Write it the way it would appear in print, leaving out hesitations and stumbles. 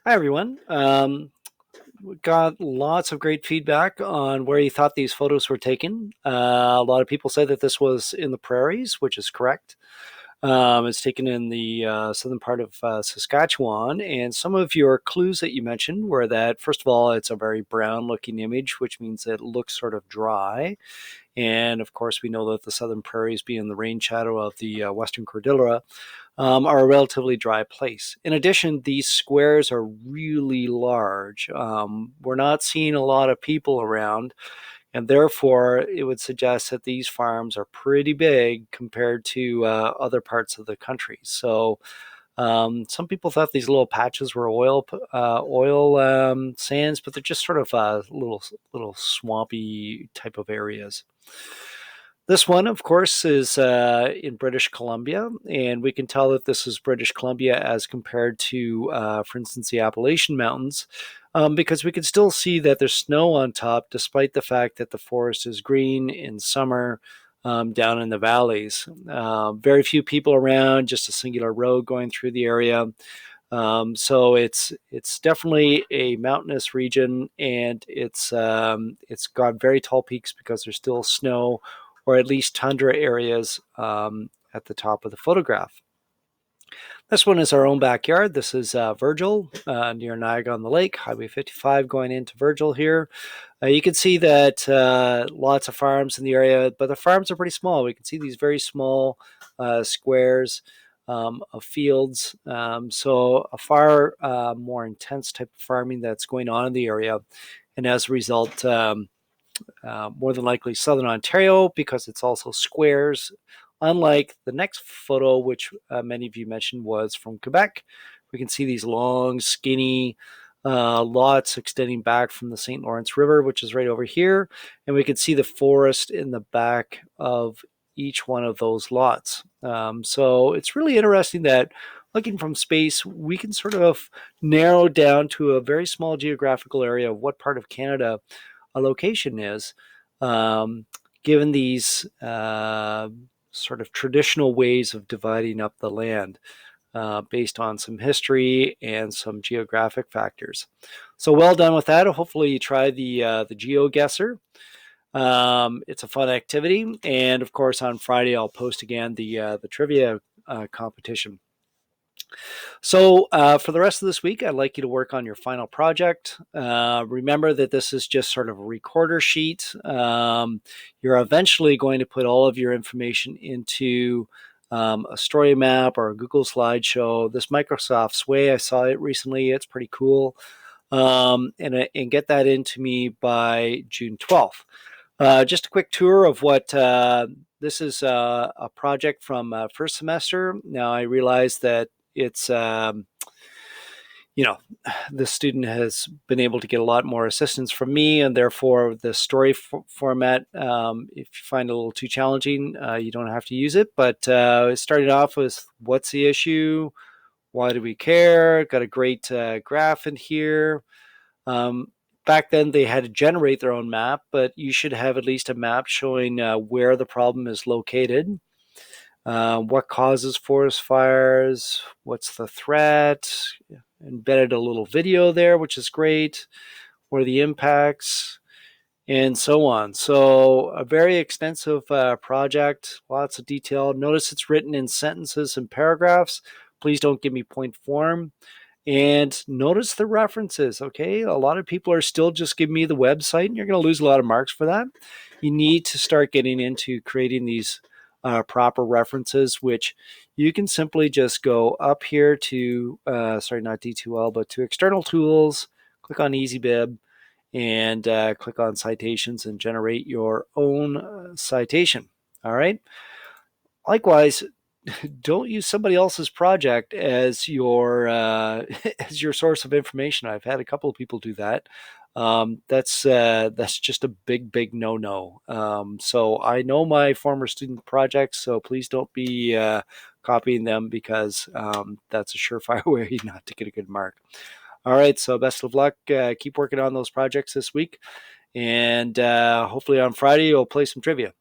Hi, everyone. We got lots of great feedback on where you thought these photos were taken. A lot of people said that this was in the prairies, which is correct. It's taken in the southern part of Saskatchewan. And some of your clues that you mentioned were that, first of all, it's a very brown looking image, which means it looks sort of dry. And of course, we know that the southern prairies, being the rain shadow of the western Cordillera, are a relatively dry place. In addition, these squares are really large. We're not seeing a lot of people around, and therefore it would suggest that these farms are pretty big compared to other parts of the country. So some people thought these little patches were oil sands, but they're just sort of little swampy type of areas. This one, of course, is in British Columbia, and we can tell that this is British Columbia as compared to, for instance, the Appalachian Mountains, because we can still see that there's snow on top, despite the fact that the forest is green in summer down in the valleys. Very few people around, just a singular road going through the area. So it's definitely a mountainous region, and it's got very tall peaks because there's still snow, or at least tundra areas at the top of the photograph. This one is our own backyard. This is Virgil near Niagara on the Lake, Highway 55 going into Virgil here. You can see that lots of farms in the area, but the farms are pretty small. We can see these very small squares of fields. So a far more intense type of farming that's going on in the area. And as a result, more than likely southern Ontario, because it's also squares, unlike the next photo, which many of you mentioned was from Quebec. We can see these long, skinny lots extending back from the St. Lawrence River, which is right over here. And we can see the forest in the back of each one of those lots. So it's really interesting that looking from space, we can sort of narrow down to a very small geographical area of what part of Canada a location is, um, given these sort of traditional ways of dividing up the land based on some history and some geographic factors. So well done with that. Hopefully you try the GeoGuessr. It's a fun activity, and of course on Friday I'll post again the trivia competition. So for the rest of this week, I'd like you to work on your final project. Remember that this is just sort of a recorder sheet. You're eventually going to put all of your information into a story map or a Google slideshow. This Microsoft Sway, I saw it recently. It's pretty cool. And get that into me by June 12th. Just a quick tour of what this is a project from first semester. Now I realize that it's you know the student has been able to get a lot more assistance from me, and therefore the story format, if you find it a little too challenging, you don't have to use it. But it started off with what's the issue, why do we care, got a great graph in here. um, Back then they had to generate their own map, but you should have at least a map showing where the problem is located, what causes forest fires, what's the threat, embedded a little video there, which is great, what are the impacts, and so on. So a very extensive project, lots of detail. Notice it's written in sentences and paragraphs. Please don't give me point form. And notice the references, okay? A lot of people are still just giving me the website, and you're going to lose a lot of marks for that. You need to start getting into creating these proper references, which you can simply just go up here to, sorry, not D2L, but to external tools, click on EasyBib, and click on citations and generate your own citation. All right. Likewise, don't use somebody else's project as your as your source of information. I've had a couple of people do that. That's just a big no no. So I know my former student projects, so please don't be copying them, because that's a surefire way not to get a good mark. All right, so best of luck. Keep working on those projects this week, and hopefully on Friday you'll play some trivia.